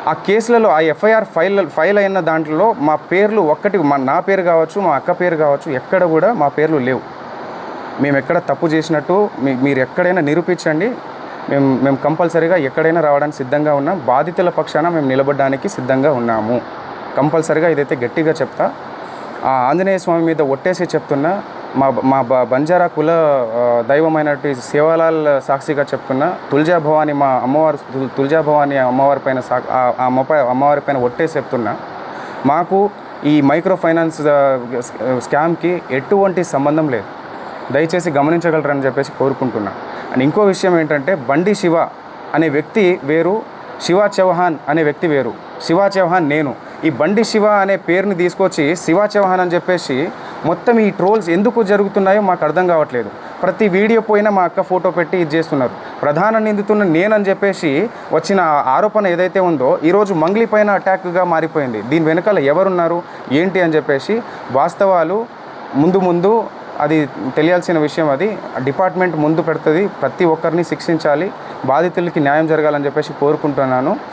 ఆ కేసులలో ఆ ఎఫ్ఐఆర్ ఫైల్ అయిన దాంట్లో మా పేర్లు నా పేరు కావచ్చు, మా అక్క పేరు కావచ్చు, ఎక్కడ కూడా మా పేర్లు లేవు. మేము ఎక్కడ తప్పు చేసినట్టు మీరు ఎక్కడైనా నిరూపించండి. మేము కంపల్సరీగా ఎక్కడైనా రావడానికి సిద్ధంగా ఉన్నాం. బాధితుల పక్షాన మేము నిలబడడానికి సిద్ధంగా ఉన్నాము. కంపల్సరీగా ఇదైతే గట్టిగా చెప్తా. ఆ ఆంజనేయ స్వామి మీద ఒట్టేసి చెప్తున్నా. మా బంజారా కుల దైవమైనటువంటి సేవాలాల్ సాక్షిగా చెప్తున్నా. తుల్జా భవాని మా అమ్మవారు, తుల్జా భవాని అమ్మవారి పైన అమ్మవారి పైన ఒట్టేసి చెప్తున్నా. మాకు ఈ మైక్రో ఫైనాన్స్ స్కామ్కి ఎటువంటి సంబంధం లేదు. దయచేసి గమనించగలరని చెప్పేసి కోరుకుంటున్నా. అండ్ ఇంకో విషయం ఏంటంటే, బండి శివ అనే వ్యక్తి వేరు, శివా చౌహాన్ అనే వ్యక్తి వేరు. శివా చౌహాన్ నేను. ఈ బండి శివ అనే పేరుని తీసుకొచ్చి శివా చౌహాన్ అని చెప్పేసి మొత్తం ఈ ట్రోల్స్ ఎందుకు జరుగుతున్నాయో మాకు అర్థం కావట్లేదు. ప్రతి వీడియో పోయినా మా అక్క ఫోటో పెట్టి ఇది చేస్తున్నారు. ప్రధాన నిందితున్న నేనని చెప్పేసి వచ్చిన ఆరోపణ ఏదైతే ఉందో ఈరోజు మంగ్లీ పైన అటాక్గా మారిపోయింది. దీని వెనకాల ఎవరున్నారు ఏంటి అని చెప్పేసి వాస్తవాలు ముందు అది తెలియాల్సిన విషయం. అది డిపార్ట్మెంట్ ముందు పెడుతుంది. ప్రతి ఒక్కరిని శిక్షించాలి, బాధితులకి న్యాయం జరగాలని చెప్పేసి కోరుకుంటున్నాను.